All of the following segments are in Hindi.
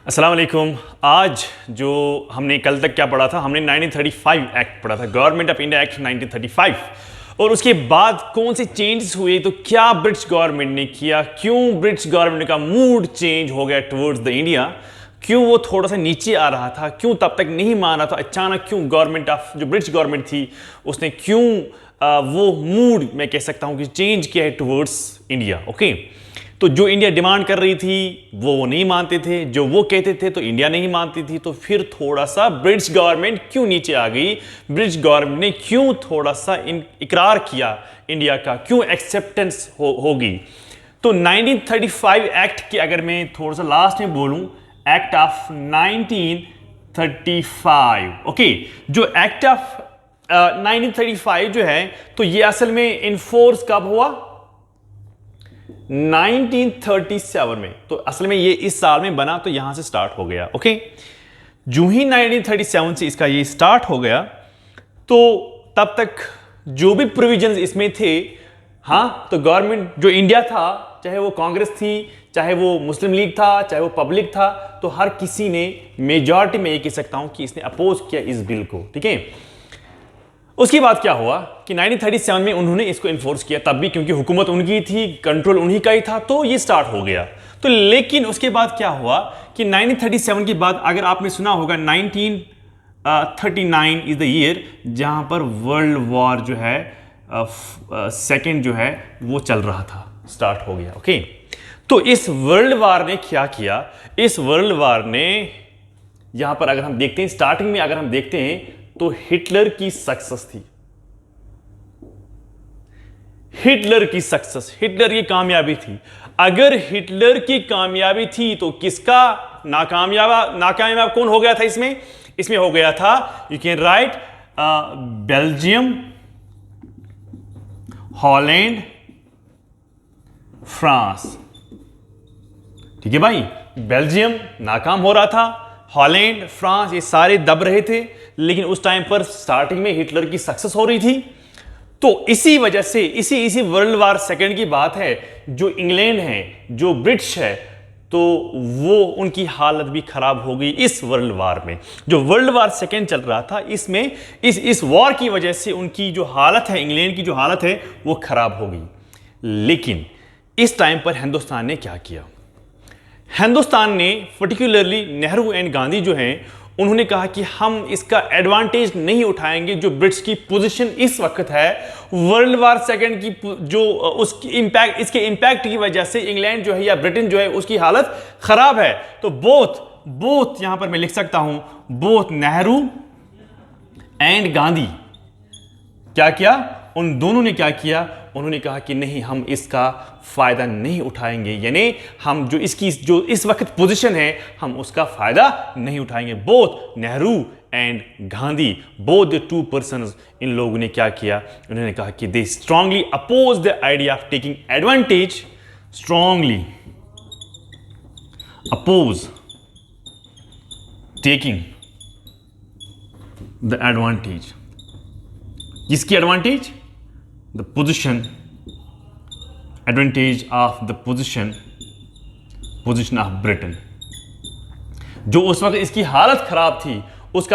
अस्सलाम वालेकुम। आज जो हमने कल तक क्या पढ़ा था, हमने 1935 एक्ट पढ़ा था, गवर्नमेंट ऑफ इंडिया एक्ट 1935। और उसके बाद कौन से चेंजेस हुए, तो क्या ब्रिटिश गवर्नमेंट ने किया, क्यों ब्रिटिश गवर्नमेंट का मूड चेंज हो गया टुवर्ड्स द इंडिया, क्यों वो थोड़ा सा नीचे आ रहा था, क्यों तब तक नहीं मान रहा था, अचानक क्यों गवर्नमेंट ऑफ जो ब्रिटिश गवर्नमेंट थी उसने क्यों वो मूड मैं कह सकता हूं कि चेंज किया है टुवर्ड्स इंडिया। ओके, तो जो इंडिया डिमांड कर रही थी वो नहीं मानते थे, जो वो कहते थे तो इंडिया नहीं मानती थी। तो फिर थोड़ा सा ब्रिटिश गवर्नमेंट क्यों नीचे आ गई, ब्रिटिश गवर्नमेंट ने क्यों थोड़ा सा इकरार किया इंडिया का, क्यों एक्सेप्टेंस होगी। तो 1935 एक्ट की अगर मैं थोड़ा सा लास्ट में बोलूं, एक्ट ऑफ 1935। ओके, जो एक्ट ऑफ 1935 जो है, तो ये असल में इनफोर्स कब हुआ, 1937 में। तो असल में ये इस साल में बना, तो यहां से स्टार्ट हो गया। ओके, जो ही 1937 से इसका ये स्टार्ट हो गया, तो तब तक जो भी प्रोविजंस इसमें थे, हाँ, तो गवर्नमेंट जो इंडिया था, चाहे वो कांग्रेस थी, चाहे वो मुस्लिम लीग था, चाहे वो पब्लिक था, तो हर किसी ने मेजॉरिटी में ये कह सकता हूं कि इसने अपोज किया इस बिल को। ठीक है, उसके बाद क्या हुआ कि 1937 में उन्होंने इसको इन्फोर्स किया, तब भी क्योंकि हुकूमत उनकी थी, कंट्रोल उन्हीं का ही था, तो ये स्टार्ट हो गया। तो लेकिन उसके बाद क्या हुआ कि 1937 के बाद, अगर आपने सुना होगा, 1939 इज द ईयर जहां पर वर्ल्ड वॉर जो है सेकेंड जो है वो चल रहा था, स्टार्ट हो गया। ओके, तो इस वर्ल्ड वॉर ने क्या किया, इस वर्ल्ड वॉर ने यहां पर अगर हम देखते हैं, स्टार्टिंग में अगर हम देखते हैं तो हिटलर की सक्सेस थी, हिटलर की सक्सेस, हिटलर की कामयाबी थी। अगर हिटलर की कामयाबी थी तो किसका नाकामयाब कौन हो गया था इसमें, इसमें हो गया था, you can write, Belgium, Holland, France. ठीक है भाई, बेल्जियम नाकाम हो रहा था, हॉलैंड, फ्रांस, ये सारे दब रहे थे, लेकिन उस टाइम पर स्टार्टिंग में हिटलर की सक्सेस हो रही थी। तो इसी वजह से इसी वर्ल्ड वार सेकेंड की बात है, जो इंग्लैंड है, जो ब्रिटिश है, तो वो उनकी हालत भी खराब हो गई इस वर्ल्ड वार में। जो वर्ल्ड वार सेकेंड चल रहा था, इसमें इस वॉर की वजह से उनकी जो हालत है, इंग्लैंड की जो हालत है वो खराब हो गई। लेकिन इस टाइम पर हिंदुस्तान ने क्या किया, हिंदुस्तान ने पर्टिकुलरली नेहरू एंड गांधी जो हैं, उन्होंने कहा कि हम इसका एडवांटेज नहीं उठाएंगे। जो ब्रिटिश की पोजीशन इस वक्त है वर्ल्ड वार सेकेंड की, जो उसकी इंपैक्ट, इसके इंपैक्ट की वजह से इंग्लैंड जो है या ब्रिटेन जो है उसकी हालत खराब है। तो बोथ यहां पर मैं लिख सकता हूं, बोथ नेहरू एंड गांधी क्या किया, उन दोनों ने क्या किया, उन्होंने कहा कि नहीं, हम इसका फायदा नहीं उठाएंगे, यानी हम जो इसकी जो इस वक्त पोजीशन है हम उसका फायदा नहीं उठाएंगे। Both Nehru and Gandhi, both the two persons, इन लोगों ने क्या किया, उन्होंने कहा कि they strongly oppose the idea of taking advantage, strongly oppose taking the advantage. किसकी advantage, the position, advantage of the position of Britain. जो उस वक्त इसकी हालत खराब थी, उस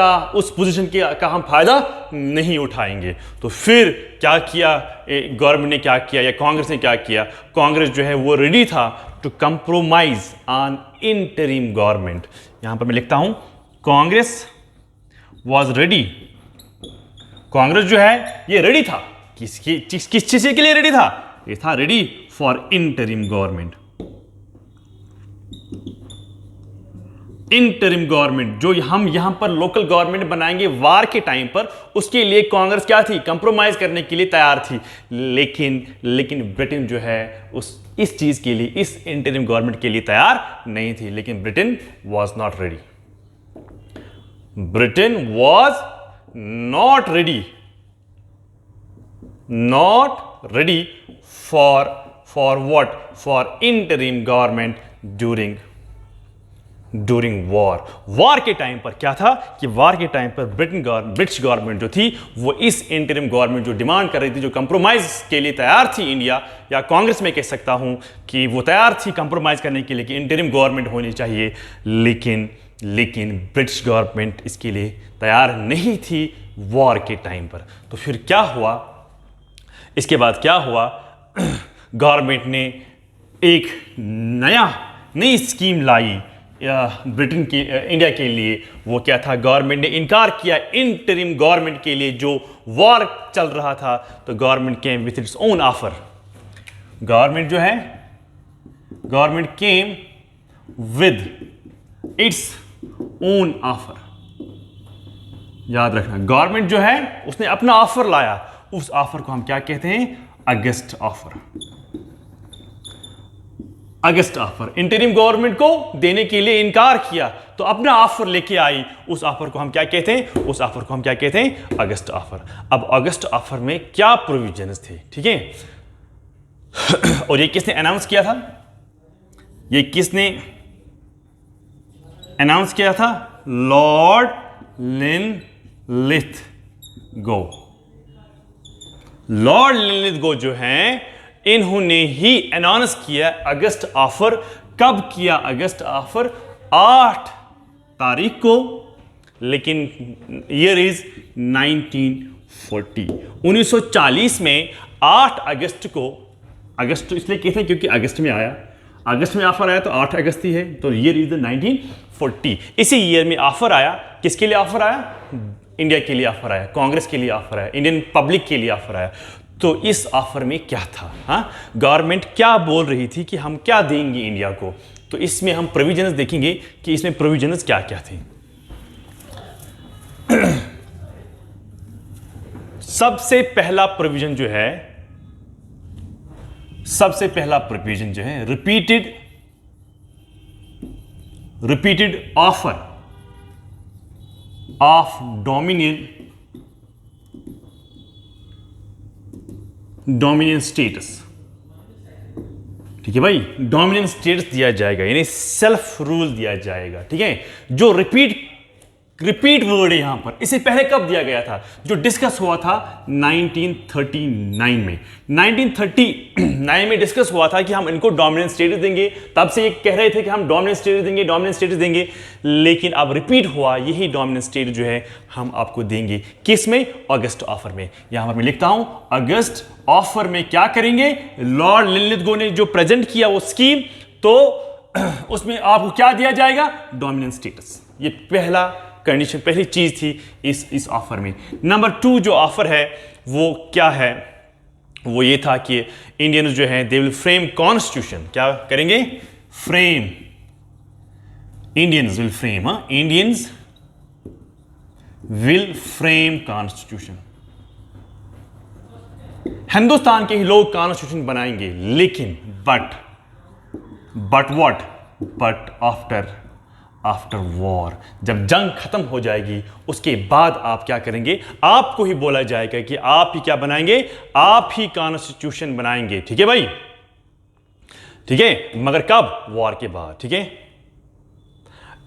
पोजीशन का हम फायदा नहीं उठाएंगे। तो फिर क्या किया गवर्नमेंट ने, क्या किया या कांग्रेस ने क्या किया, कांग्रेस जो है वो रेडी था to compromise on interim government. यहां पर मैं लिखता हूं, कांग्रेस वॉज रेडी, कांग्रेस जो है ये रेडी था, किस चीज के लिए रेडी था, ये था ready for interim government. Interim government जो हम यहां पर लोकल गवर्नमेंट बनाएंगे वार के टाइम पर, उसके लिए कांग्रेस क्या थी, कंप्रोमाइज करने के लिए तैयार थी। लेकिन ब्रिटेन जो है इस चीज के लिए, इस इंटरिम गवर्नमेंट के लिए तैयार नहीं थी। लेकिन Britain was not ready, Britain was not ready for what, for interim government during during war के टाइम पर क्या था कि वॉर के टाइम पर ब्रिटिश गवर्नमेंट जो थी वो इस इंटरिम गवर्नमेंट जो डिमांड कर रही थी, जो कंप्रोमाइज के लिए तैयार थी इंडिया, या कांग्रेस में कह सकता हूं कि वो तैयार थी कंप्रोमाइज करने के लिए कि इंटरिम गवर्नमेंट होनी चाहिए, लेकिन ब्रिटिश गवर्नमेंट इसके लिए तैयार नहीं थी वॉर के टाइम पर। तो फिर क्या हुआ, इसके बाद क्या हुआ, गवर्नमेंट ने एक नई स्कीम लाई ब्रिटेन की इंडिया के लिए। वो क्या था, गवर्नमेंट ने इनकार किया इंटरिम गवर्नमेंट के लिए जो वॉर चल रहा था, तो government came with its own offer. Government came with its own offer. याद रखना, गवर्नमेंट जो है उसने अपना ऑफर लाया, उस ऑफर को हम क्या कहते हैं, अगस्त ऑफर। अगस्त ऑफर, इंटरिम गवर्नमेंट को देने के लिए इनकार किया तो अपना ऑफर लेके आई, उस ऑफर को हम क्या कहते हैं, उस ऑफर को हम क्या कहते हैं, अगस्त ऑफर। अब अगस्त ऑफर में क्या प्रोविजंस थे, ठीक है, और ये किसने अनाउंस किया था, ये किसने अनाउंस किया था, लॉर्ड लिनलिथगो। लॉर्ड लिनलिथगो जो हैं इन्होंने ही अनाउंस किया अगस्त ऑफर। कब किया अगस्त ऑफर, 8 तारीख को, लेकिन ईयर इज 1940, 1940 में 8 अगस्त को, अगस्त तो इसलिए कहते हैं क्योंकि अगस्त में आया, अगस्त में ऑफर आया तो 8 अगस्त ही है, तो ईयर इज 1940। इसी ईयर में ऑफर आया, किसके लिए ऑफर आया, इंडिया के लिए ऑफर आया, कांग्रेस के लिए ऑफर आया, इंडियन पब्लिक के लिए ऑफर आया। तो इस ऑफर में क्या था, गवर्नमेंट क्या बोल रही थी कि हम क्या देंगे इंडिया को, तो इसमें हम प्रोविजंस देखेंगे कि इसमें प्रोविजंस क्या क्या थे। सबसे पहला प्रोविजन जो है, repeated offer of dominion status. ठीक है भाई, डोमिनियन स्टेटस दिया जाएगा, यानी सेल्फ रूल दिया जाएगा। ठीक है, जो रिपीट वर्ड है यहां पर, इससे पहले कब दिया गया था, जो डिस्कस हुआ था 1939 में। 1939 में डिस्कस हुआ था कि हम इनको डोमिनेंट स्टेटस देंगे, तब से ये कह रहे थे कि हम डोमिनेंट स्टेटस देंगे, लेकिन अब रिपीट हुआ, यही डोमिनेंट स्टेटस जो है हम आपको देंगे। किस में, अगस्त ऑफर में। यहां पर मैं लिखता हूं, अगस्त ऑफर में क्या करेंगे, लॉर्ड लिनलिथगो ने जो प्रेजेंट किया वो स्कीम, तो उसमें आपको क्या दिया जाएगा, डोमिनेंट स्टेटस। ये पहला कंडीशन, पहली चीज थी इस ऑफर में। नंबर 2 जो ऑफर है वो क्या है, वो ये था कि इंडियंस जो है दे विल फ्रेम कॉन्स्टिट्यूशन। क्या करेंगे, frame, Indians will frame constitution. Hindustan के ही लोग कॉन्स्टिट्यूशन बनाएंगे, लेकिन but what, but after war, जब जंग खत्म हो जाएगी उसके बाद आप क्या करेंगे, आपको ही बोला जाएगा कि आप ही क्या बनाएंगे, आप ही कॉन्स्टिट्यूशन बनाएंगे। ठीक है भाई, ठीक है, मगर कब, वॉर के बाद। ठीक है,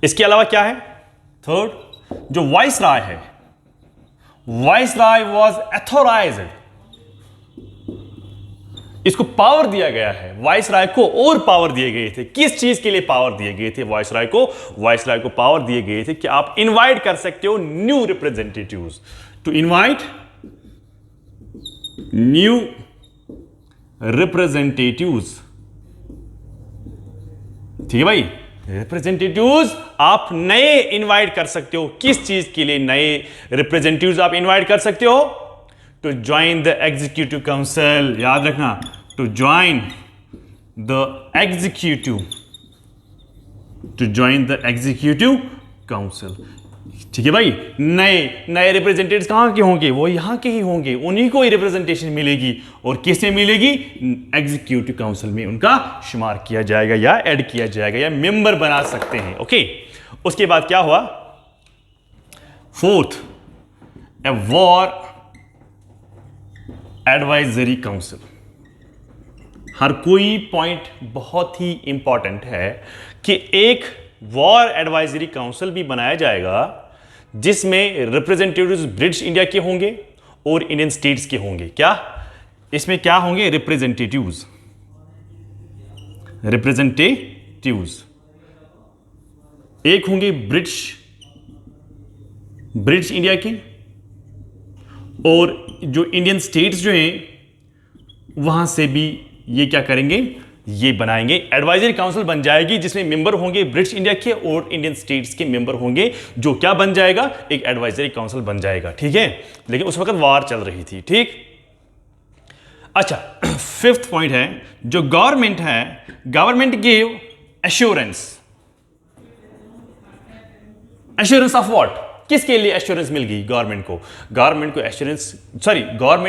इसके अलावा क्या है, थर्ड, जो वाइसराय है, वाइसराय वाज अथॉराइज्ड, इसको पावर दिया गया है, वाइसराय को और पावर दिए गए थे। किस चीज के लिए पावर दिए गए थे वाइसराय को, वाइसराय को पावर दिए गए थे कि आप इनवाइट कर सकते हो new representatives, to invite new representatives. ठीक है भाई, रिप्रेजेंटेटिव्स आप नए इनवाइट कर सकते हो। किस चीज के लिए नए रिप्रेजेंटेटिव्स आप इनवाइट कर सकते हो, to join the executive council. याद रखना, to join the executive council. ठीक है भाई, नए रिप्रेजेंटेटिव्स कहां के होंगे, वो यहां के ही होंगे, उन्हीं को ही रिप्रेजेंटेशन मिलेगी, और किसमें मिलेगी, एग्जीक्यूटिव काउंसिल में उनका शुमार किया जाएगा या ऐड किया जाएगा या मेंबर बना सकते हैं। ओके, उसके बाद क्या हुआ, fourth, a war advisory council. हर कोई पॉइंट बहुत ही इंपॉर्टेंट है कि एक वॉर एडवाइजरी काउंसिल भी बनाया जाएगा जिसमें रिप्रेजेंटेटिव्स ब्रिटिश इंडिया के होंगे और इंडियन स्टेट्स के होंगे। क्या इसमें क्या होंगे? रिप्रेजेंटेटिव्स एक होंगे ब्रिटिश इंडिया के, और जो इंडियन स्टेट्स जो हैं वहां से भी ये क्या करेंगे? ये बनाएंगे। एडवाइजरी काउंसिल बन जाएगी जिसमें मेंबर होंगे ब्रिटिश इंडिया के और इंडियन स्टेट्स के मेंबर होंगे, जो क्या बन जाएगा? एक एडवाइजरी काउंसिल बन जाएगा। ठीक है, लेकिन उस वक्त वार चल रही थी। ठीक, अच्छा, फिफ्थ पॉइंट है, जो गवर्नमेंट है, government give assurance of what? किसके लिए एश्योरेंस मिल गई गवर्नमेंट को? गवर्नमेंट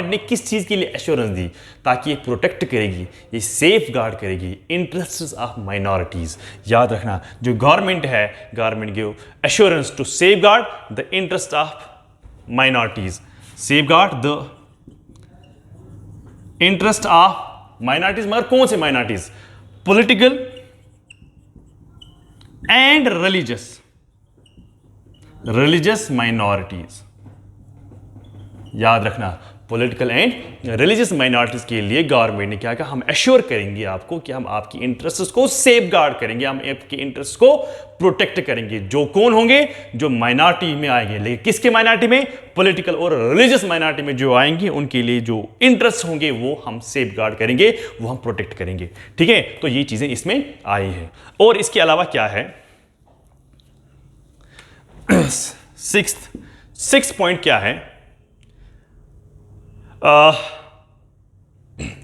ने किस चीज के लिए एश्योरेंस दी? ताकि ये प्रोटेक्ट करेगी, ये सेफ गार्ड करेगी इंटरेस्ट्स ऑफ माइनॉरिटीज। याद रखना, जो गवर्नमेंट है, government give assurance to safeguard the interest of minorities, safeguard the interest of minorities. मगर कौन से minorities? Political and religious minorities. याद रखना, पॉलिटिकल एंड रिलीजियस माइनॉरिटीज के लिए गवर्नमेंट ने क्या कहा? हम एश्योर करेंगे आपको कि हम आपकी इंटरेस्ट्स को सेफ गार्ड करेंगे, हम आपके इंटरेस्ट को प्रोटेक्ट करेंगे। जो कौन होंगे? जो माइनॉरिटी में आएंगे। लेकिन किसके माइनॉरिटी में? पॉलिटिकल और रिलीजियस माइनॉरिटी में जो आएंगे उनके लिए जो इंटरेस्ट होंगे वो हम सेफ गार्ड करेंगे, वो हम प्रोटेक्ट करेंगे। ठीक है, तो ये चीजें इसमें आई हैं। और इसके अलावा क्या है? सिक्स्थ पॉइंट क्या है?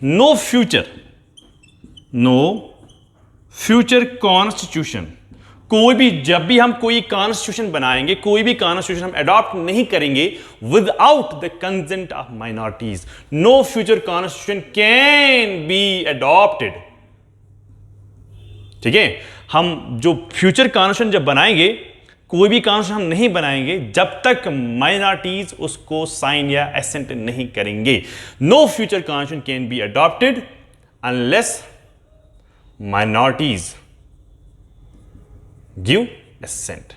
No future constitution. कोई भी, जब भी हम कोई कॉन्स्टिट्यूशन बनाएंगे, कोई भी कॉन्स्टिट्यूशन हम अडॉप्ट नहीं करेंगे without the consent of minorities. No future constitution can be adopted. ठीक है, हम जो फ्यूचर कॉन्स्टिट्यूशन जब बनाएंगे, कोई भी कॉन्स्टिट्यूशन हम नहीं बनाएंगे जब तक माइनॉरिटीज उसको साइन या एसेंट नहीं करेंगे। No future constitution can be adopted unless minorities give assent.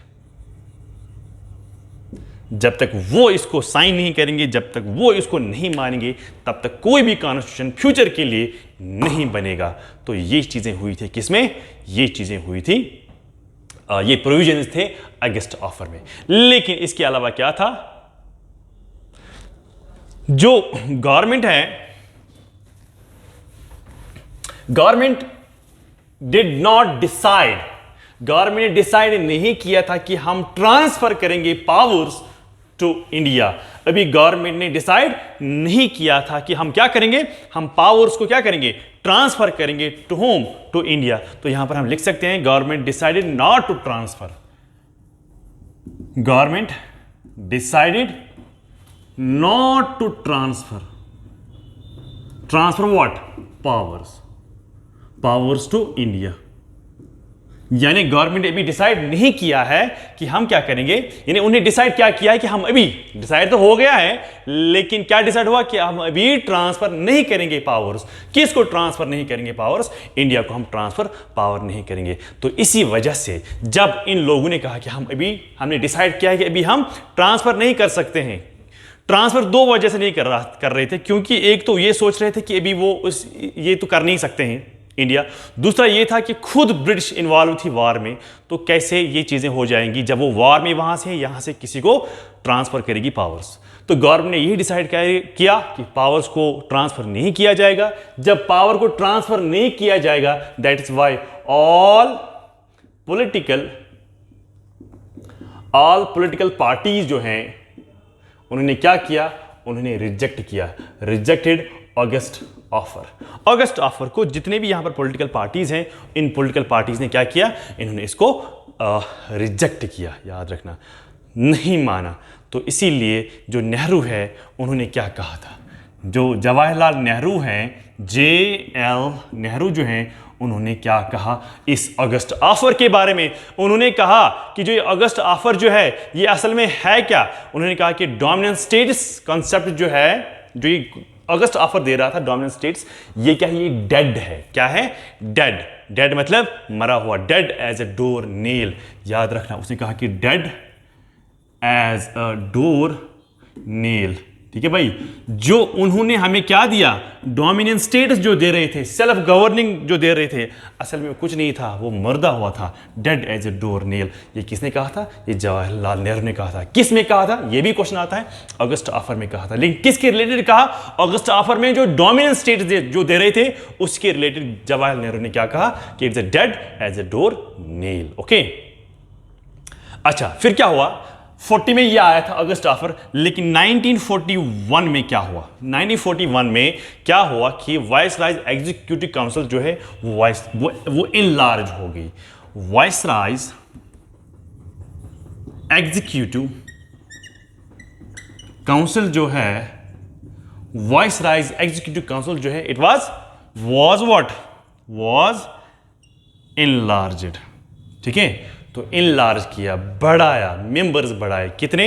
जब तक वो इसको साइन नहीं करेंगे, जब तक वो इसको नहीं मानेंगे, तब तक कोई भी कॉन्स्टिट्यूशन फ्यूचर के लिए नहीं बनेगा। तो ये चीजें हुई थी किसमें? ये चीजें हुई थी, ये प्रोविजंस थे अगस्त ऑफर में। लेकिन इसके अलावा क्या था? जो गवर्नमेंट है, government did not decide, government ने डिसाइड नहीं किया था कि हम ट्रांसफर करेंगे पावर्स टू इंडिया। अभी गवर्नमेंट ने डिसाइड नहीं किया था कि हम क्या करेंगे, हम पावर्स को क्या करेंगे? ट्रांसफर करेंगे। To whom? To India. तो यहां पर हम लिख सकते हैं government decided not to transfer, government decided not to transfer what? Powers to India. यानी गवर्नमेंट अभी डिसाइड नहीं किया है कि हम क्या करेंगे, यानी उन्हें डिसाइड क्या किया है कि हम अभी, डिसाइड तो हो गया है लेकिन क्या डिसाइड हुआ कि हम अभी ट्रांसफर नहीं करेंगे पावर्स। किसको ट्रांसफर नहीं करेंगे पावर्स? इंडिया को हम ट्रांसफर पावर नहीं करेंगे। तो इसी वजह से जब इन लोगों ने कहा कि हमने डिसाइड किया है कि अभी हम ट्रांसफर नहीं कर सकते हैं, ट्रांसफर दो वजह से नहीं कर रहे थे, क्योंकि एक तो ये सोच रहे थे कि अभी ये तो कर नहीं सकते हैं इंडिया, दूसरा ये था कि खुद ब्रिटिश इन्वॉल्व थी वार में, तो कैसे ये चीज़ें हो जाएंगी जब वो वार में वहाँ से यहाँ से किसी को ट्रांसफ़र करेगी पावर्स। तो गवर्नमेंट ने यही डिसाइड किया कि पावर्स को ट्रांसफ़र नहीं किया जाएगा। जब पावर को ट्रांसफ़र नहीं किया जाएगा, that is why all political parties जो हैं उन्होंने क्या किया, उन्होंने रिजेक्टेड अगस्त ऑफर को। जितने भी यहां पर पॉलिटिकल पार्टीज हैं, इन पॉलिटिकल पार्टीज ने क्या किया, इन्होंने इसको रिजेक्ट किया। याद रखना, नहीं माना। तो इसीलिए जो नेहरू है उन्होंने क्या कहा था, जो जवाहरलाल नेहरू हैं, JL नेहरू जो हैं, उन्होंने क्या कहा इस अगस्त ऑफर के बारे में? उन्होंने कहा कि जो ये अगस्त ऑफर जो है ये असल में है क्या। उन्होंने कहा कि डोमिनेंट स्टेट्स कॉन्सेप्ट जो है, जो ये अगस्त ऑफर दे रहा था डोमिनेंट स्टेट्स, ये क्या है, ये डेड है। क्या है? डेड। डेड मतलब मरा हुआ, dead as a door nail. याद रखना, उसने कहा कि dead as a door nail. ठीक है भाई, जो उन्होंने हमें क्या दिया, डोमिनेंट स्टेट्स जो दे रहे थे, सेल्फ गवर्निंग जो दे रहे थे, असल में कुछ नहीं था, वो मर्दा हुआ था, dead as a door nail. ये किसने कहा था? ये जवाहरलाल नेहरू ने कहा था। किस में कहा था? ये भी क्वेश्चन आता है। अगस्त ऑफर में कहा था, लेकिन किसके रिलेटेड कहा? अगस्त ऑफर में जो डोमिनेंट स्टेट्स जो दे रहे थे उसके रिलेटेड जवाहरलाल नेहरू ने क्या कहा कि it's a dead as a door nail. Okay, अच्छा फिर क्या हुआ? 40 में ये आया था अगस्त ऑफर, लेकिन 1941 में क्या हुआ? 1941 में क्या हुआ कि वाइसराय एग्जीक्यूटिव काउंसिल जो है वो इनलार्ज हो गई। वाइसराय एग्जीक्यूटिव काउंसिल जो है, वाइसराय एग्जीक्यूटिव काउंसिल जो है, it was what? Was enlarged. ठीक है, तो इनलार्ज किया, बढ़ाया, मेंबर्स बढ़ाए। कितने?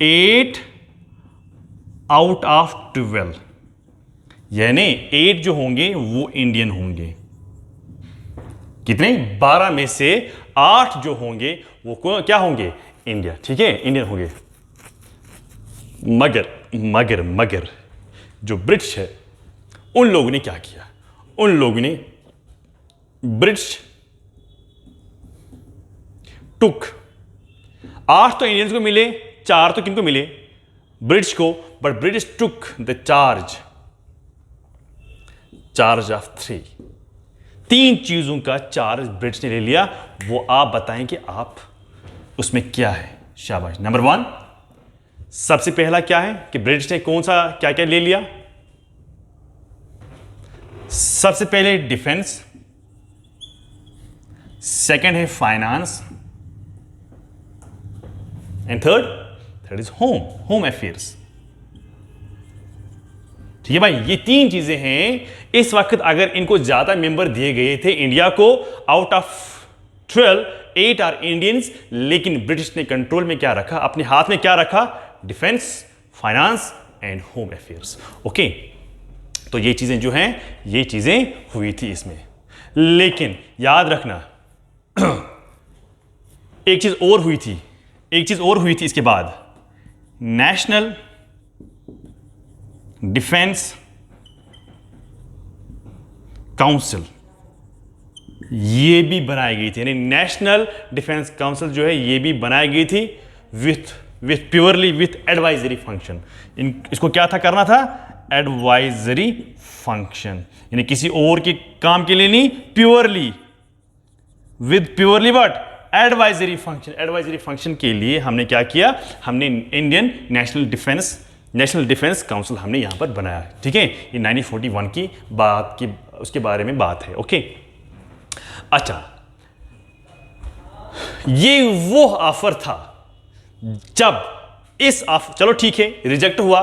8 आउट ऑफ 12, यानी 8 जो होंगे वो इंडियन होंगे। कितने? 12 में से 8 जो होंगे वो क्या होंगे? इंडिया। ठीक है, इंडियन होंगे। मगर जो ब्रिटिश है, उन लोगों ने क्या किया? उन लोगों ने ब्रिटिश टुक 8 तो इंडियंस को मिले, 4 तो किनको मिले? ब्रिटिश को, but British took the charge of 3 चीजों का चार्ज ब्रिटिश ने ले लिया। वो आप बताएं कि आप उसमें क्या है। शाबाश। नंबर 1, सबसे पहला क्या है कि ब्रिटिश ने कौन सा क्या क्या ले लिया? सबसे पहले डिफेंस, सेकंड है finance, and third is home affairs. ठीक है भाई, ये 3 चीजें हैं। इस वक्त अगर इनको ज्यादा मेंबर दिए गए थे इंडिया को, आउट ऑफ 12 8 आर इंडियंस, लेकिन ब्रिटिश ने कंट्रोल में क्या रखा? अपने हाथ में क्या रखा? Defence, finance and home affairs. Okay, तो ये चीजें जो हैं, ये चीजें हुई थी इसमें। लेकिन याद रखना एक चीज और हुई थी इसके बाद, नेशनल डिफेंस काउंसिल, ये भी बनाई गई थी। यानी नेशनल डिफेंस काउंसिल जो है ये भी बनाई गई थी with purely with advisory function. इसको क्या था करना था? एडवाइजरी फंक्शन, यानी किसी और के काम के लिए नहीं, प्योरली व्हाट? एडवाइजरी फंक्शन के लिए हमने क्या किया? हमने इंडियन नेशनल डिफेंस काउंसिल हमने यहां पर बनाया। ठीक है, ये 1941 की बात की उसके बारे में बात है। ओके, अच्छा, ये वो ऑफर था जब इस ऑफर, चलो ठीक है, रिजेक्ट हुआ,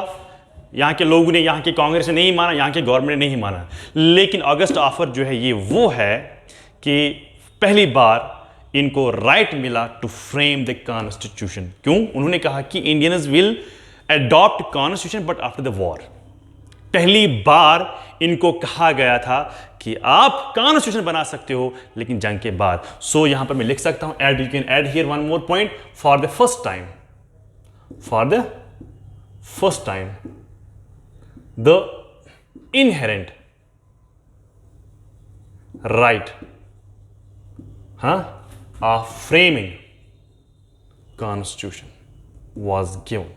यहां के लोगों ने, यहां के कांग्रेस ने नहीं माना, यहां के गवर्नमेंट ने नहीं माना, लेकिन अगस्त ऑफर जो है ये वो है कि पहली बार इनको राइट मिला टू फ्रेम द कॉन्स्टिट्यूशन। क्यों? उन्होंने कहा कि Indians will adopt constitution but after the war. पहली बार इनको कहा गया था कि आप कॉन्स्टिट्यूशन बना सकते हो लेकिन जंग के बाद। सो यहां पर मैं लिख सकता हूं, you can add here one more point, for the first time the inherent right of framing constitution was given।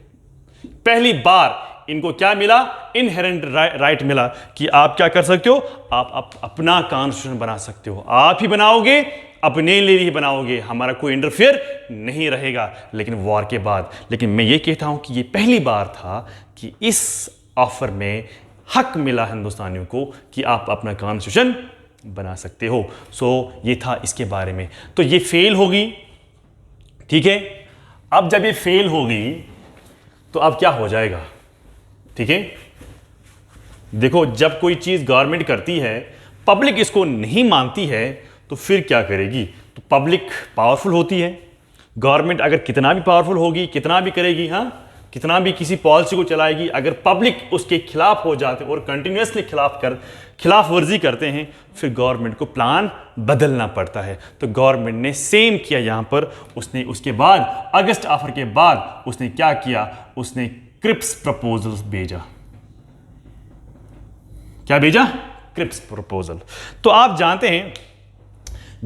पहली बार इनको क्या मिला? इनहेरेंट राइट मिला कि आप क्या कर सकते हो? आप अपना कॉन्स्टिट्यूशन बना सकते हो। आप ही बनाओगे, अपने लिए ही बनाओगे, हमारा कोई इंटरफेयर नहीं रहेगा। लेकिन वॉर के बाद, लेकिन मैं ये कहता हूं कि ये पहली बार था कि इस ऑफर में हक मिला हिंदुस्तानियों को कि आप अपना कॉन्स्टिट्यूशन बना सकते हो। सो ये था इसके बारे में। तो ये फेल होगी, ठीक है। अब जब ये फेल होगी तो अब क्या हो जाएगा? ठीक है, देखो, जब कोई चीज गवर्नमेंट करती है, पब्लिक इसको नहीं मानती है, तो फिर क्या करेगी? तो पब्लिक पावरफुल होती है, गवर्नमेंट अगर कितना भी पावरफुल होगी, कितना भी करेगी, कितना भी किसी पॉलिसी को चलाएगी, अगर पब्लिक उसके खिलाफ हो जाते और कंटिन्यूसली खिलाफ वर्जी करते हैं, फिर गवर्नमेंट को प्लान बदलना पड़ता है। तो गवर्नमेंट ने सेम किया यहाँ पर। उसने उसके बाद अगस्त ऑफर के बाद उसने क्या किया, उसने क्रिप्स प्रपोजल्स भेजा। क्या भेजा? Cripps proposal. तो आप जानते हैं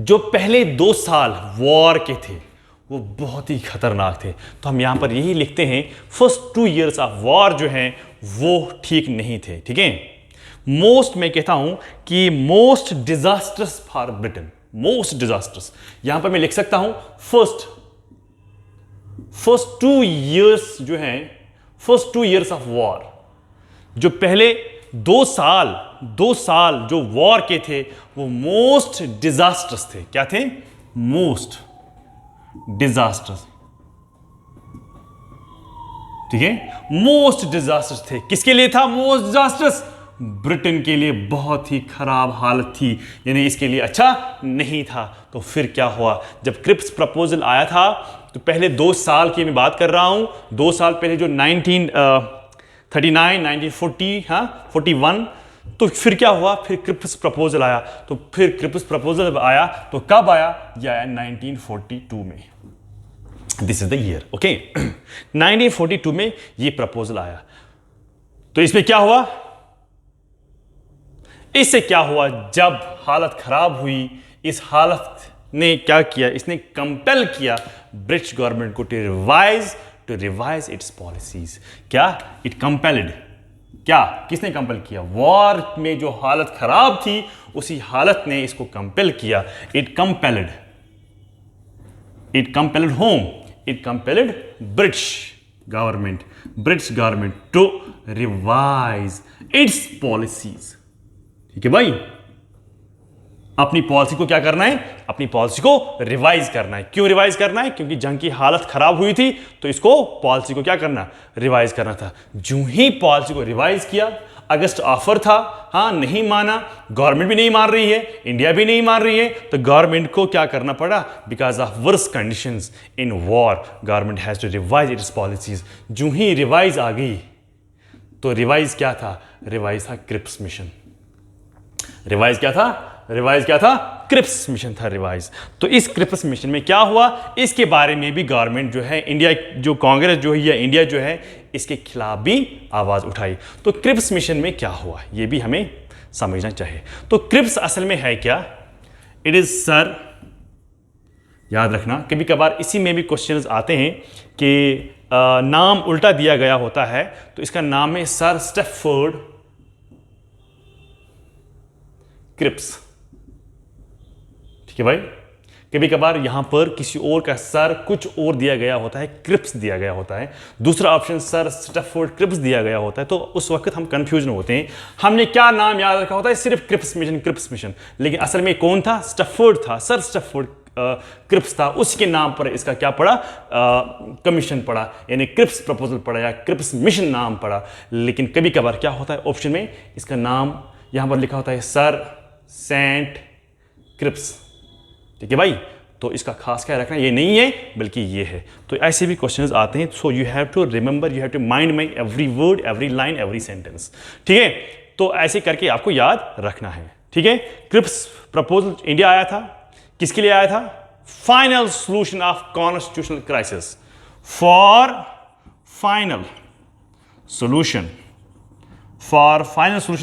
जो पहले 2 साल वॉर के थे वो बहुत ही खतरनाक थे। तो हम यहां पर यही लिखते हैं, फर्स्ट 2 years ऑफ वॉर जो हैं वो ठीक नहीं थे। ठीक है, मोस्ट, मैं कहता हूं कि most disasters for Britain, most disasters. यहां पर मैं लिख सकता हूं फर्स्ट 2 years जो हैं, फर्स्ट 2 years ऑफ वॉर, जो पहले 2 साल जो वॉर के थे वो मोस्ट डिजास्टर्स थे। क्या थे? Most disasters. ठीक है, मोस्ट डिजास्टर्स थे। किसके लिए था मोस्ट डिजास्टर्स? ब्रिटेन के लिए बहुत ही खराब हालत थी, यानी इसके लिए अच्छा नहीं था। तो फिर क्या हुआ, जब क्रिप्स प्रपोजल आया था तो पहले 2 साल की मैं बात कर रहा हूं, 2 साल पहले जो 1939, 1940, 41, तो फिर क्या हुआ, फिर क्रिप्स प्रपोजल आया। तो फिर क्रिप्स प्रपोजल आया तो कब आया? यह आया 1942 में। This is the year, okay. 1942 में ये प्रपोजल आया। तो इसमें क्या हुआ, इससे क्या हुआ, जब हालत खराब हुई, इस हालत ने क्या किया, इसने कंपेल किया ब्रिटिश गवर्नमेंट को टू रिवाइज इट्स पॉलिसीज। क्या? It compelled. क्या? किसने कंपेल किया? वॉर में जो हालत खराब थी उसी हालत ने इसको कंपेल किया। It compelled home, it compelled British government to revise its policies. ठीक है भाई, अपनी पॉलिसी को क्या करना है? अपनी पॉलिसी को रिवाइज करना है। क्यों रिवाइज करना है? क्योंकि जंग की हालत खराब हुई थी, तो इसको पॉलिसी को क्या करना? रिवाइज करना था। जो ही पॉलिसी को रिवाइज किया, अगस्त ऑफर था, नहीं माना, गवर्नमेंट भी नहीं मान रही है, इंडिया भी नहीं मान रही है, तो गवर्नमेंट को क्या करना पड़ा? Because of worse conditions in war, government has to revise its policies. जो ही रिवाइज आ गई, तो रिवाइज क्या था? रिवाइज था क्रिप्स मिशन। रिवाइज क्या था? क्रिप्स मिशन था रिवाइज। तो इस क्रिप्स मिशन में क्या हुआ, इसके बारे में भी गवर्नमेंट जो है, इंडिया जो कांग्रेस जो है या इंडिया जो है, इसके खिलाफ भी आवाज उठाई। तो क्रिप्स मिशन में क्या हुआ ये भी हमें समझना चाहिए। तो क्रिप्स असल में है क्या? इट इज, सर याद रखना, कभी कभार इसी में भी क्वेश्चंस आते हैं कि नाम उल्टा दिया गया होता है। तो इसका नाम है सर स्टैफोर्ड क्रिप्स। ठीक है भाई, कभी कभार यहां पर किसी और का सर कुछ और दिया गया होता है, क्रिप्स दिया गया होता है, दूसरा ऑप्शन सर स्टैफोर्ड क्रिप्स दिया गया होता है। तो उस वक्त हम कंफ्यूजन होते हैं, हमने क्या नाम याद रखा होता है? सिर्फ क्रिप्स मिशन। लेकिन असल में कौन था? स्टैफोर्ड था, सर स्टैफोर्ड क्रिप्स था। उसके नाम पर इसका क्या पड़ा? कमीशन पड़ा, यानी क्रिप्स प्रपोजल पड़ा या क्रिप्स मिशन नाम पड़ा। लेकिन कभी कभार क्या होता है, ऑप्शन में इसका नाम यहां पर लिखा होता है सर सेंट क्रिप्स। ठीक है भाई, तो इसका खास ख्याल रखना, ये नहीं है बल्कि ये है। तो ऐसे भी क्वेश्चंस आते हैं। So you have to remember, you have to mind my every word, every line, every sentence. ठीक है, तो ऐसे करके आपको याद रखना है। ठीक है, क्रिप्स प्रपोजल इंडिया आया था, किसके लिए आया था? Final solution of constitutional crisis, for final solution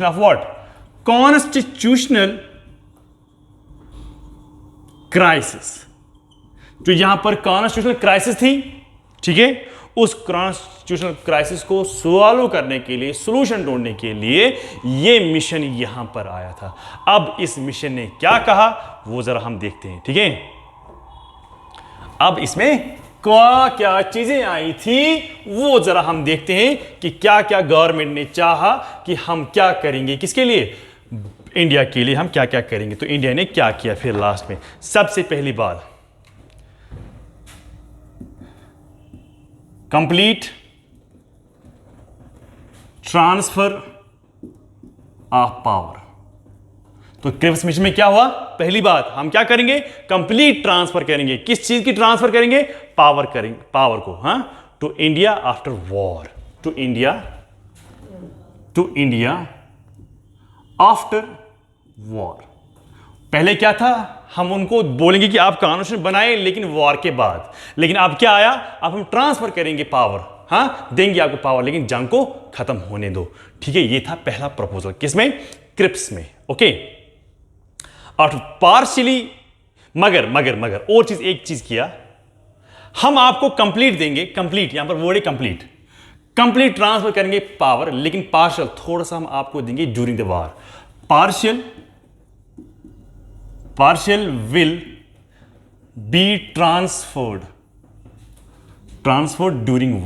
of what? Constitutional crisis. जो यहां पर कॉन्स्टिट्यूशनल क्राइसिस थी, ठीक है, उस कॉन्स्टिट्यूशनल क्राइसिस को सॉल्व करने के लिए, सॉल्यूशन ढूंढने के लिए ये मिशन यहां पर आया था। अब इस मिशन ने क्या कहा वो जरा हम देखते हैं। ठीक है, अब इसमें क्या क्या चीजें आई थी वो जरा हम देखते हैं कि क्या क्या गवर्नमेंट ने चाहा कि हम क्या करेंगे, किसके लिए? इंडिया के लिए हम क्या क्या करेंगे। तो इंडिया ने क्या किया फिर लास्ट में? सबसे पहली बात, कंप्लीट ट्रांसफर ऑफ पावर। तो क्रिप्स मिशन में क्या हुआ? पहली बात, हम क्या करेंगे? कंप्लीट ट्रांसफर करेंगे। किस चीज की ट्रांसफर करेंगे? पावर को, to India after war, to India after war. पहले क्या था, हम उनको बोलेंगे कि आप कॉन्स्टिट्यूशन बनाए लेकिन वॉर के बाद, लेकिन अब क्या आया, अब हम ट्रांसफर करेंगे पावर, हाँ देंगे आपको पावर, लेकिन जंग को खत्म होने दो। ठीक है, ये था पहला प्रपोजल, किसमें, क्रिप्स में। ओके, और पार्शियली, मगर और चीज, एक चीज किया, हम आपको कंप्लीट देंगे, कंप्लीट यहां पर वर्ड है कंप्लीट ट्रांसफर करेंगे पावर, लेकिन पार्शियल थोड़ा सा हम आपको देंगे during the war. Partial will be transferred during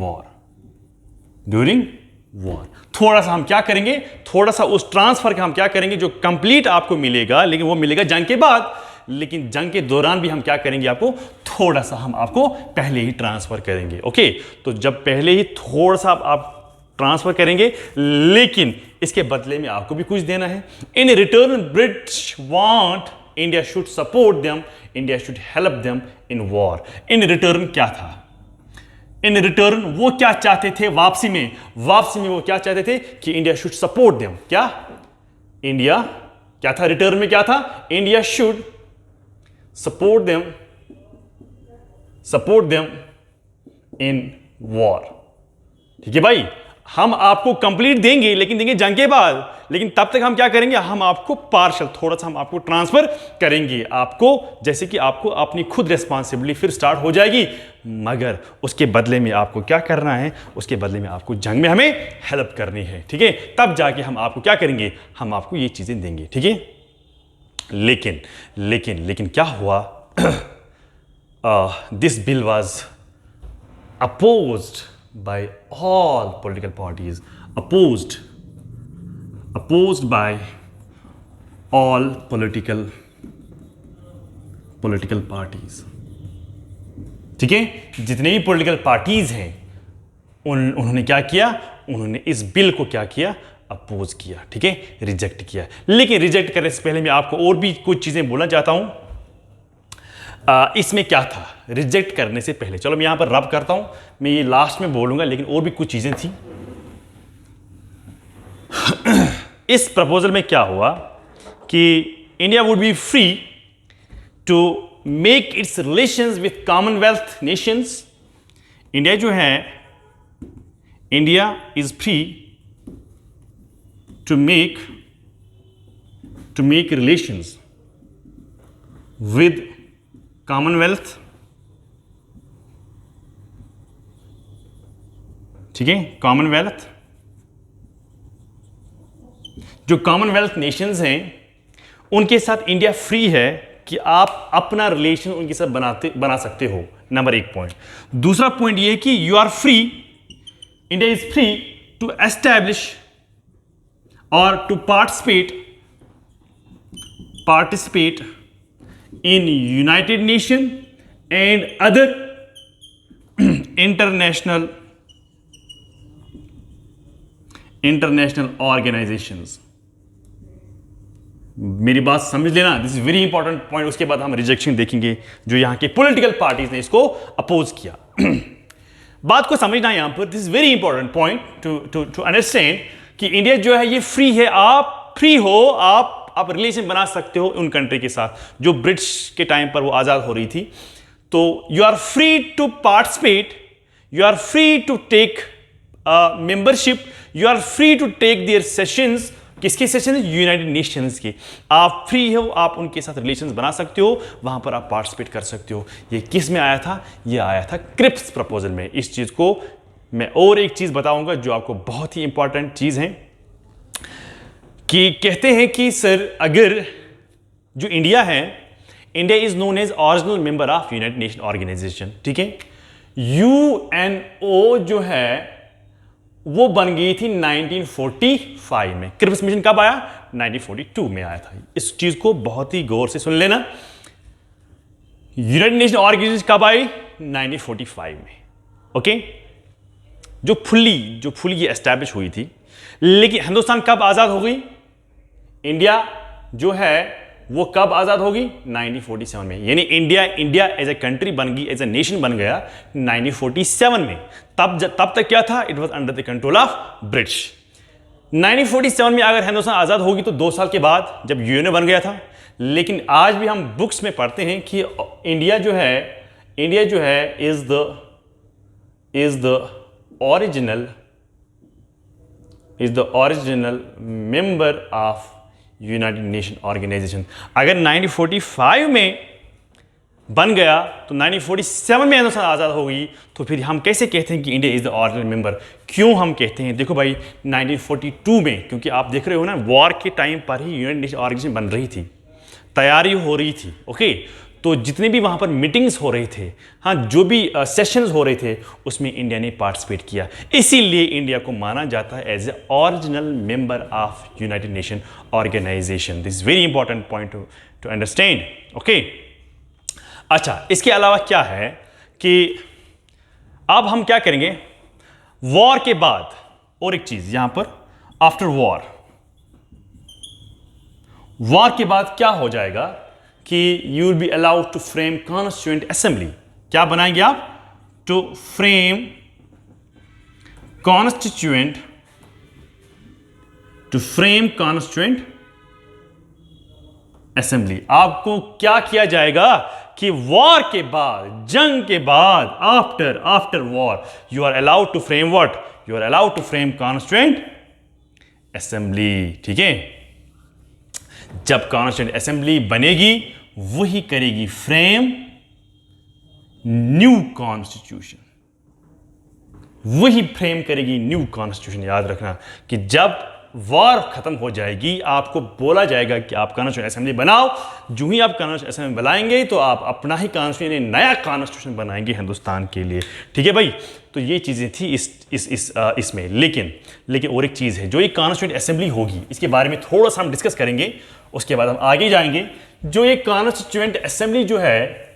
war. थोड़ा सा हम क्या करेंगे, थोड़ा सा उस ट्रांसफर का हम क्या करेंगे, जो कंप्लीट आपको मिलेगा, लेकिन वो मिलेगा जंग के बाद, लेकिन जंग के दौरान भी हम क्या करेंगे, आपको थोड़ा सा हम आपको पहले ही ट्रांसफर करेंगे। ओके, तो जब पहले ही थोड़ा सा आप ट्रांसफर करेंगे, लेकिन इसके बदले में आपको भी कुछ देना है। In return British want India should support them, India should help them in war. In return क्या था, इन रिटर्न वो क्या चाहते थे, वापसी में वो क्या चाहते थे कि इंडिया शुड सपोर्ट देम। क्या इंडिया क्या था, रिटर्न में क्या था, India should support them in war. ठीक है भाई, हम आपको कंप्लीट देंगे, लेकिन देंगे जंग के बाद, लेकिन तब तक हम क्या करेंगे, हम आपको पार्शियल थोड़ा सा हम आपको ट्रांसफर करेंगे, आपको जैसे कि आपको अपनी खुद रिस्पॉन्सिबिलिटी फिर स्टार्ट हो जाएगी, मगर उसके बदले में आपको क्या करना है, उसके बदले में आपको जंग में हमें हेल्प करनी है। ठीक है, तब जाके हम आपको क्या करेंगे, हम आपको ये चीजें देंगे। ठीक है, लेकिन क्या हुआ, this bill was opposed by all political parties, opposed by all political parties। ठीक है, जितने भी पॉलिटिकल पार्टीज हैं उन्होंने क्या किया, उन्होंने इस बिल को क्या किया, अपोज किया। ठीक है, रिजेक्ट किया। लेकिन रिजेक्ट करने से पहले मैं आपको और भी कुछ चीजें बोलना चाहता हूं। इसमें क्या था, रिजेक्ट करने से पहले, चलो मैं यहां पर रब करता हूं, मैं ये लास्ट में बोलूंगा, लेकिन और भी कुछ चीजें थी। इस प्रपोजल में क्या हुआ कि India would be free to make its relations with Commonwealth nations. India जो है, India is free to make relations with Commonwealth. ठीक है, कॉमनवेल्थ, जो कॉमनवेल्थ नेशंस हैं उनके साथ इंडिया फ्री है कि आप अपना रिलेशन उनके साथ बना सकते हो। नंबर एक पॉइंट। दूसरा पॉइंट ये कि you are free, India is free to establish और to participate in United Nations and other international organizations। मेरी बात समझ लेना, this is very important point. उसके बाद हम रिजेक्शन देखेंगे जो यहां के पॉलिटिकल पार्टीज ने इसको अपोज किया। बात को समझना यहां पर, this is very important point to understand कि इंडिया जो है ये फ्री है, आप फ्री हो, आप रिलेशन बना सकते हो उन कंट्री के साथ जो ब्रिटिश के टाइम पर वो आज़ाद हो रही थी। तो you are free to participate, you are free to take membership, you are free to take their sessions. किसके सेशन? यूनाइटेड नेशंस के। आप फ्री हो, आप उनके साथ रिलेशंस बना सकते हो, वहां पर आप पार्टिसिपेट कर सकते हो। ये किस में आया था? ये आया था क्रिप्स प्रपोजल में। इस चीज को मैं और एक चीज बताऊंगा जो आपको बहुत ही इंपॉर्टेंट चीज है कि कहते हैं कि सर अगर जो इंडिया है, India is known as original member of United Nation Organization. ठीक है, यूएनओ जो है वो बन गई थी 1945 में। क्रिप्स मिशन कब आया? 1942 में आया था। इस चीज को बहुत ही गौर से सुन लेना। यूनाइटेड नेशन ऑर्गेनाइजेशन कब आई? 1945 में। ओके, जो फुली एस्टैब्लिश हुई थी। लेकिन हिंदुस्तान कब आजाद हो गई? इंडिया जो है वो कब आज़ाद होगी? 1947 में। यानी इंडिया एज ए कंट्री बन गई, एज ए नेशन बन गया 1947 में। तब तक क्या था? It was under the control of British. 1947 में अगर हिंदुस्तान आज़ाद होगी तो 2 साल के बाद जब यूएनओ बन गया था। लेकिन आज भी हम बुक्स में पढ़ते हैं कि इंडिया जो है is the original member of United Nation Organization. अगर 1945 में बन गया तो 1947 में हिंदुस्तान आज़ाद होगी, तो फिर हम कैसे कहते हैं कि India is the original member? क्यों हम कहते हैं? देखो भाई, 1942 में, क्योंकि आप देख रहे हो ना, वॉर के टाइम पर ही यूनाइटेड नेशन ऑर्गेनाइजेशन बन रही थी, तैयारी हो रही थी। ओके, तो जितने भी वहाँ पर मीटिंग्स हो रहे थे, हाँ, जो भी सेशंस हो रहे थे, उसमें इंडिया ने पार्टिसिपेट किया। इसीलिए इंडिया को माना जाता है as a original member of United Nation Organization. This is very important point to understand. Okay, अच्छा, इसके अलावा क्या है कि अब हम क्या करेंगे वॉर के बाद? और एक चीज यहां पर, आफ्टर वॉर के बाद क्या हो जाएगा कि you will be allowed to frame constituent assembly. क्या बनाएंगे आप? To frame constituent assembly. आपको क्या किया जाएगा कि वॉर के बाद, जंग के बाद, after war, you are allowed to frame what? You are allowed to frame constituent assembly. ठीक है, जब कॉन्स्टिट्यूएंट असेंबली बनेगी वही करेगी फ्रेम न्यू कॉन्स्टिट्यूशन, वही फ्रेम करेगी न्यू कॉन्स्टिट्यूशन। याद रखना कि जब वॉर खत्म हो जाएगी, आपको बोला जाएगा कि आप कॉन्स्टिट्यूशन असेंबली बनाओ। जो ही आप कॉन्स्टिट्यूशन असेंबली बनाएंगे तो आप अपना ही कॉन्स्टिट्यूशन, नया कॉन्स्टिट्यूशन बनाएंगे हिंदुस्तान के लिए। ठीक है भाई, तो ये चीज़ें थी इसमें। लेकिन और एक चीज़ है, जो ये कॉन्स्टिट्यूशन असेंबली होगी, इसके बारे में थोड़ा सा हम डिस्कस करेंगे, उसके बाद हम आगे जाएंगे। जो ये कॉन्स्टिट्यूएंट असेंबली जो है,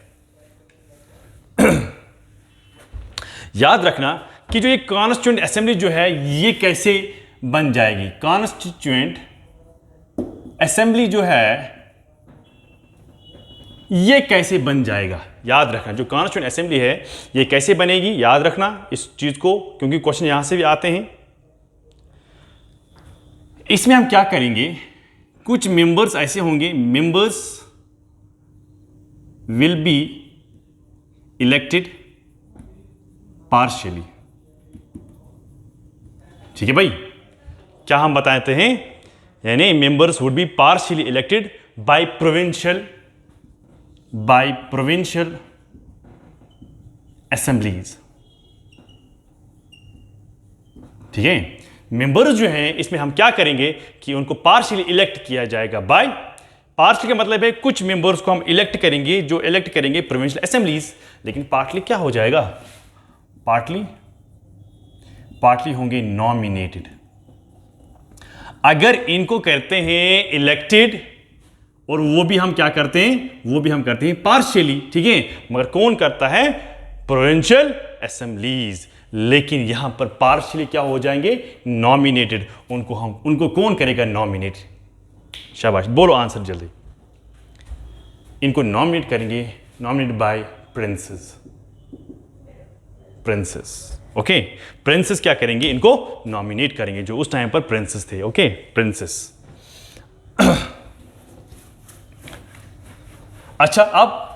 याद रखना कि जो ये कॉन्स्टिट्यूएंट असेंबली जो है, ये कैसे बन जाएगी? कॉन्स्टिट्यूएंट असेंबली जो है, ये कैसे बन जाएगा? याद रखना, जो कॉन्स्टिट्यूएंट असेंबली है, ये कैसे बनेगी? याद रखना इस चीज को, क्योंकि क्वेश्चन यहां से भी आते हैं। इसमें हम क्या करेंगे, कुछ मेंबर्स ऐसे होंगे, members will be elected partially. ठीक है भाई, क्या हम बताते हैं? यानी members would be partially elected by provincial assemblies. ठीक है, मेंबर्स जो हैं, इसमें हम क्या करेंगे कि उनको पार्शियली इलेक्ट किया जाएगा बाय, पार्शियल का मतलब है कुछ मेंबर्स को हम इलेक्ट करेंगे, जो इलेक्ट करेंगे प्रोविंशियल असेंबलीज। लेकिन पार्टली क्या हो जाएगा? पार्टली होंगे नॉमिनेटेड। अगर इनको करते हैं इलेक्टेड, और वो भी हम क्या करते हैं? वो भी हम करते हैं पार्शियली। ठीक है, मगर कौन करता है? Provincial assemblies. लेकिन यहां पर पार्शियली क्या हो जाएंगे? नॉमिनेटेड। उनको कौन करेगा नॉमिनेट? शाबाश, बोलो आंसर जल्दी। इनको नॉमिनेट करेंगे, nominate by princes. Okay, princes क्या करेंगे? इनको नॉमिनेट करेंगे, जो उस टाइम पर प्रिंसेस थे। Okay, princess. अच्छा, अब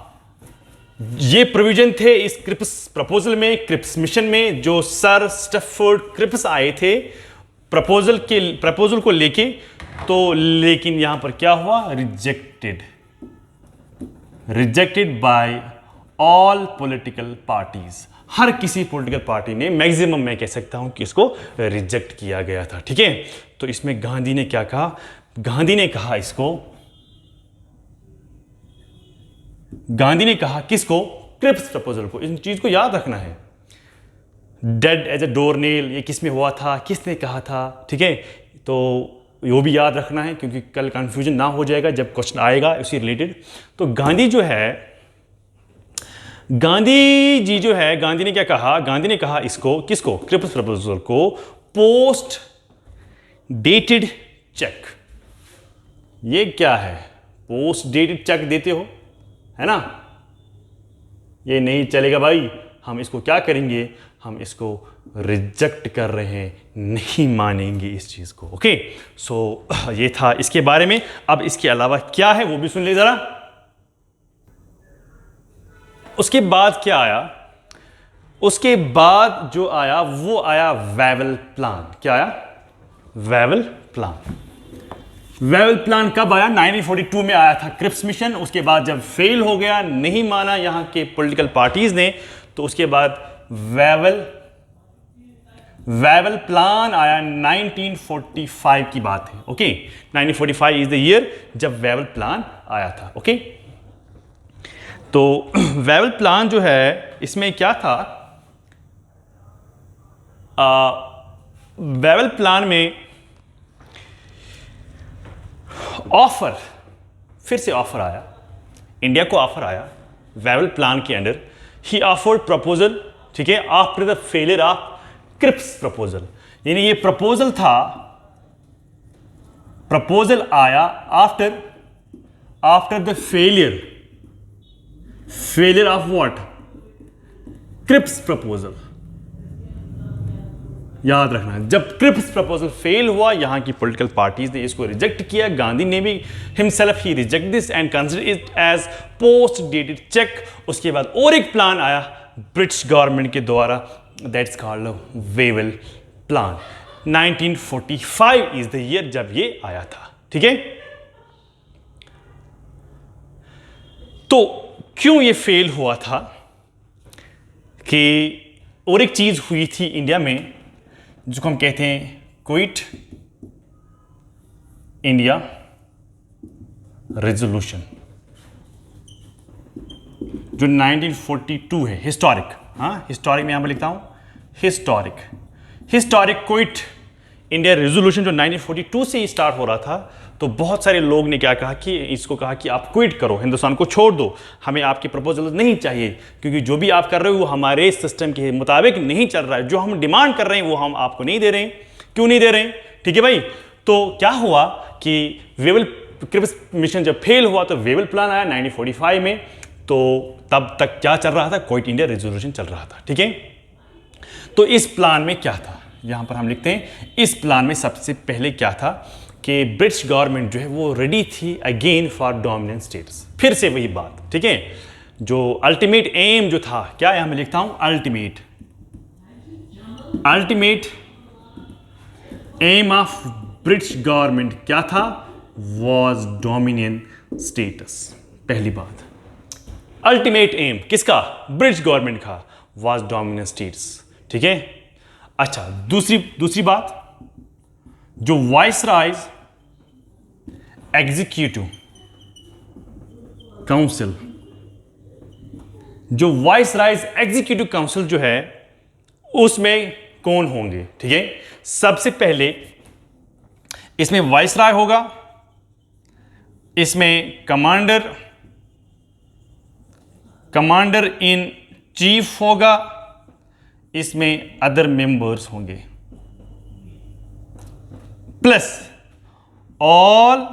ये प्रोविजन थे इस क्रिप्स प्रपोजल में, क्रिप्स मिशन में, जो सर स्टफोर्ड क्रिप्स आए थे प्रपोजल को लेके। तो लेकिन यहां पर क्या हुआ? Rejected by all political parties. हर किसी पॉलिटिकल पार्टी ने, मैक्सिमम मैं कह सकता हूं कि इसको रिजेक्ट किया गया था। ठीक है, तो इसमें गांधी ने क्या कहा? गांधी ने कहा किसको? क्रिप्स प्रपोजल को। इन चीज को याद रखना है। Dead as a door nail, ये किस में हुआ था, किसने कहा था? ठीक है, तो वो भी याद रखना है, क्योंकि कल कंफ्यूजन ना हो जाएगा जब क्वेश्चन आएगा उससे रिलेटेड। तो गांधी ने क्या कहा? गांधी ने कहा इसको, किसको? क्रिप्स प्रपोजल को पोस्ट डेटेड चेक। ये क्या है? पोस्ट डेटेड चेक देते हो, है ना? ये नहीं चलेगा भाई, हम इसको क्या करेंगे, हम इसको रिजेक्ट कर रहे हैं, नहीं मानेंगे इस चीज को। ओके, सो ये था इसके बारे में। अब इसके अलावा क्या है वो भी सुन ले जरा। उसके बाद क्या आया? उसके बाद जो आया वो आया वेवल प्लान। क्या आया? Wavell plan. वेवल प्लान कब आया? 1942 में आया था क्रिप्स मिशन। उसके बाद जब फेल हो गया, नहीं माना यहां के पॉलिटिकल पार्टीज ने, तो उसके बाद वेवल प्लान आया। 1945 की बात है। ओके, 1945 इज द ईयर जब वेवल प्लान आया था। ओके, तो वेवल प्लान जो है इसमें क्या था? वेवल प्लान में ऑफर, फिर से ऑफर आया, इंडिया को ऑफर आया वेवल प्लान के अंडर। ही ऑफर्ड प्रपोजल, ठीक है, after the failure of Cripps proposal. यानी ये प्रपोजल था, प्रपोजल आया after the failure of what? Cripps proposal. याद रखना, जब क्रिप्स प्रपोजल फेल हुआ, यहां की पॉलिटिकल पार्टीज ने इसको रिजेक्ट किया। गांधी ने भी हिमसेल्फ ही reject this and consider it as post dated cheque. उसके बाद और एक प्लान आया ब्रिटिश गवर्नमेंट के द्वारा, that's called Wavell plan. 1945 is the year जब ये आया था। ठीक है, तो क्यों ये फेल हुआ था? कि और एक चीज हुई थी इंडिया में जिसको हम कहते हैं क्विट इंडिया रेजोल्यूशन, जो 1942 है। हिस्टोरिक, हाँ हिस्टोरिक में यहां पर लिखता हूं, हिस्टोरिक क्विट इंडिया रेजोल्यूशन जो 1942 से ही स्टार्ट हो रहा था। तो बहुत सारे लोग ने क्या कहा कि इसको कहा कि आप क्विट करो, हिंदुस्तान को छोड़ दो, हमें आपके प्रपोजल नहीं चाहिए, क्योंकि जो भी आप कर रहे हो वो हमारे सिस्टम के मुताबिक नहीं चल रहा है। जो हम डिमांड कर रहे हैं वो हम आपको नहीं दे रहे हैं। क्यों नहीं दे रहे हैं? ठीक है भाई, तो क्या हुआ कि वेवल क्रिप्स मिशन जब फेल हुआ तो वेवल प्लान आया 1945 में। तो तब तक क्या चल रहा था? क्विट इंडिया रेजोल्यूशन चल रहा था। ठीक है, तो इस प्लान में क्या था, यहां पर हम लिखते हैं, इस प्लान में सबसे पहले क्या था कि ब्रिटिश गवर्नमेंट जो है वो रेडी थी अगेन फॉर डोमिनेंट स्टेट्स। फिर से वही बात, ठीक है, जो अल्टीमेट एम जो था, क्या यहां मैं लिखता हूं, ultimate aim of British government क्या था? Was dominant status. पहली बात, अल्टीमेट एम किसका? ब्रिटिश गवर्नमेंट का, वॉज डोमिनेंट स्टेट्स। ठीक है, अच्छा दूसरी बात, जो वाइसरायज एग्जीक्यूटिव काउंसिल, जो वाइसरायज एग्जीक्यूटिव काउंसिल जो है उसमें कौन होंगे? ठीक है, सबसे पहले इसमें वाइसराय होगा, इसमें कमांडर इन चीफ होगा, इसमें अदर मेंबर्स होंगे, plus all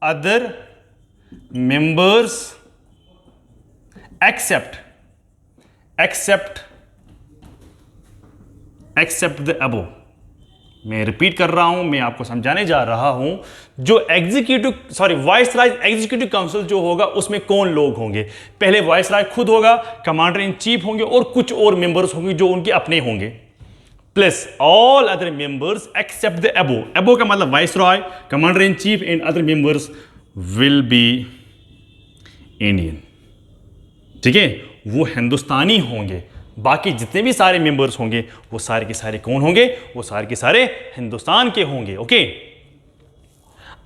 other members except the above. मैं रिपीट कर रहा हूं, मैं आपको समझाने जा रहा हूं। जो वाइसराय एग्जीक्यूटिव काउंसिल जो होगा उसमें कौन लोग होंगे? पहले वाइसराय खुद होगा, कमांडर इन चीफ होंगे और कुछ और मेंबर्स होंगे जो उनके अपने होंगे, plus all other members except the अबो। अबो का मतलब viceroy, commander in chief and other members will be Indian. ठीक है, वो हिंदुस्तानी होंगे। बाकी जितने भी सारे मेंबर्स होंगे वो सारे के सारे कौन होंगे? वो सारे के सारे हिंदुस्तान के होंगे। ओके,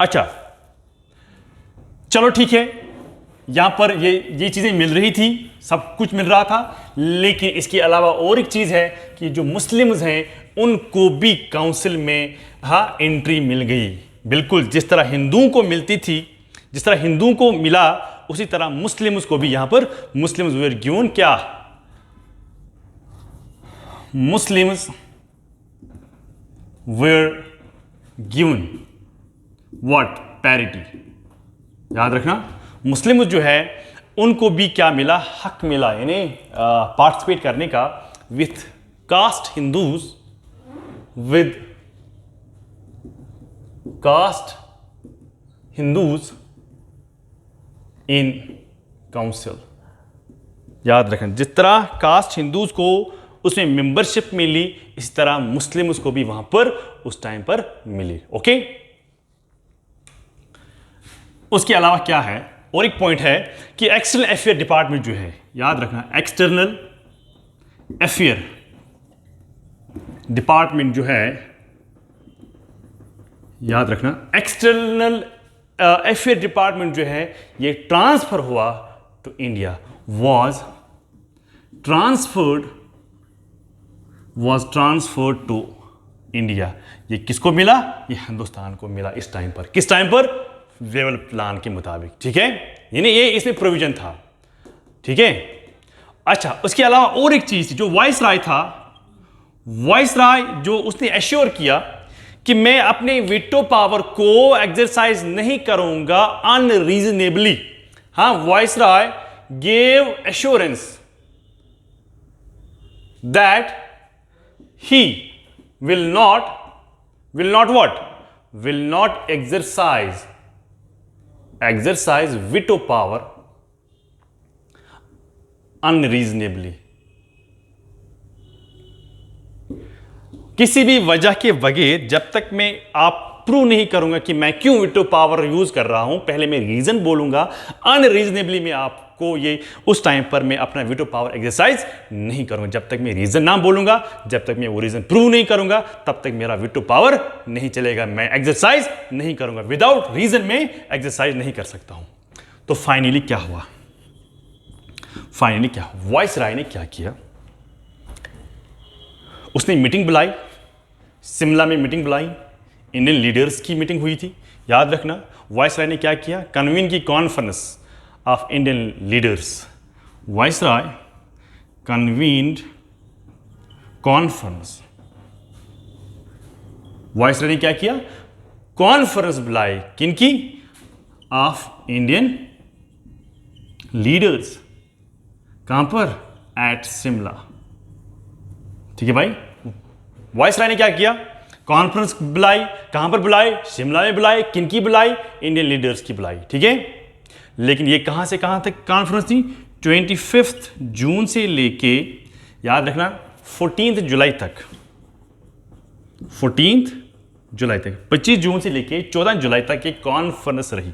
अच्छा चलो ठीक है, यहां पर ये चीजें मिल रही थी, सब कुछ मिल रहा था, लेकिन इसके अलावा और एक चीज है कि जो मुस्लिम्स हैं उनको भी काउंसिल में एंट्री मिल गई। बिल्कुल जिस तरह हिंदुओं को मिलती थी, जिस तरह हिंदुओं को मिला, उसी तरह मुस्लिम्स को भी यहां पर मुस्लिम्स वेर गिवन क्या? Muslims were given what? Parity. याद रखना, मुस्लिम जो है उनको भी क्या मिला, हक मिला, यानी पार्टिसिपेट करने का with caste Hindus, with caste Hindus in council. याद रखें, जिस तरह कास्ट हिंदूज को उसमें मेंबरशिप मिली, इस तरह मुस्लिम्स को भी वहां पर उस टाइम पर मिली। ओके, उसके अलावा क्या है, और एक पॉइंट है कि एक्सटर्नल अफेयर डिपार्टमेंट जो है, याद रखना, एक्सटर्नल अफेयर डिपार्टमेंट जो है, याद रखना, एक्सटर्नल अफेयर डिपार्टमेंट जो है ये ट्रांसफर हुआ to India, was transferred to India. ये किसको मिला, ये हिंदुस्तान को मिला इस टाइम पर। किस टाइम पर, वेवल प्लान के मुताबिक, ठीक है, यानी ये इसमें प्रोविजन था, ठीक है। अच्छा, उसके अलावा और एक चीज जो वाइसराय था, वाइसराय जो उसने एश्योर किया कि मैं अपने वीटो पावर को एक्सरसाइज नहीं करूंगा अनरीजनेबली। हाँ, viceroy gave assurance that he will not what? Will not exercise veto power unreasonably। किसी भी वजह के बगैर जब तक मैं आप प्रूव नहीं करूंगा कि मैं क्यों वीटो पावर यूज कर रहा हूं, पहले मैं रीजन बोलूंगा, अनरीजनेबली मैं आपको ये उस टाइम पर मैं अपना वीटो पावर एक्सरसाइज नहीं करूंगा। जब तक मैं रीजन ना बोलूंगा, जब तक मैं वो रीजन प्रूव नहीं करूंगा, तब तक मेरा वीटो पावर नहीं चलेगा, मैं एक्सरसाइज नहीं करूंगा। विदाउट रीजन में एक्सरसाइज नहीं कर सकता हूं। तो फाइनली क्या हुआ, वाइसराय ने क्या किया, उसने मीटिंग बुलाई, शिमला में मीटिंग बुलाई, इंडियन लीडर्स की मीटिंग हुई थी। याद रखना, वाइसराय ने क्या किया, कन्वीन की conference of Indian leaders. Viceroy convened conference, viceroy ने क्या किया, कॉन्फ्रेंस बुलाई, किनकी, ऑफ इंडियन लीडर्स। कहां पर, एट शिमला। ठीक है भाई, वाइसराय ने क्या किया, कॉन्फ्रेंस बुलाई, कहां पर बुलाई, शिमला में बुलाई, किनकी बुलाई, इंडियन लीडर्स की बुलाई। ठीक है, लेकिन ये कहां से कहां तक कॉन्फ्रेंस थी, 25 जून से लेके, याद रखना, 14 जुलाई तक, 14 जुलाई तक, 25 जून से लेके 14 जुलाई तक एक कॉन्फ्रेंस रही।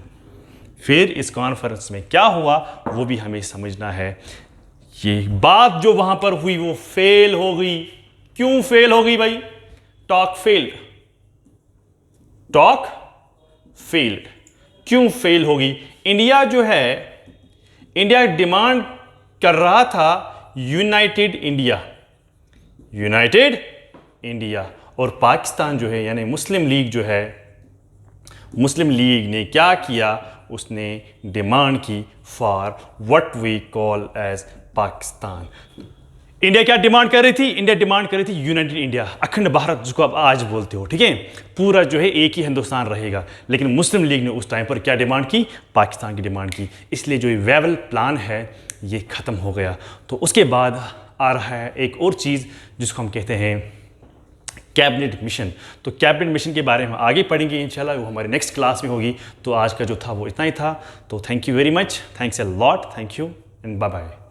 फिर इस कॉन्फ्रेंस में क्या हुआ वो भी हमें समझना है। ये बात जो वहां पर हुई वो फेल हो गई। क्यों फेल हो गई भाई, टॉक फेल्ड। क्यों फेल होगी, इंडिया जो है, इंडिया डिमांड कर रहा था यूनाइटेड इंडिया, और पाकिस्तान जो है यानी मुस्लिम लीग जो है, मुस्लिम लीग ने क्या किया, उसने डिमांड की for what we call as Pakistan. India क्या डिमांड कर रही थी, इंडिया डिमांड कर रही थी यूनाइटेड इंडिया, अखंड भारत जिसको आप आज बोलते हो। ठीक है, पूरा जो है एक ही हिंदुस्तान रहेगा। लेकिन मुस्लिम लीग ने उस टाइम पर क्या डिमांड की, पाकिस्तान की डिमांड की। इसलिए जो वेवल प्लान है ये ख़त्म हो गया। तो उसके बाद आ रहा है एक और चीज़ जिसको हम कहते हैं कैबिनेट मिशन। तो कैबिनेट मिशन के बारे में आगे पढ़ेंगे इंशाल्लाह, वो हमारे नेक्स्ट क्लास में होगी। तो आज का जो था वो इतना ही था। तो thank you very much, thanks a lot, thank you and bye bye.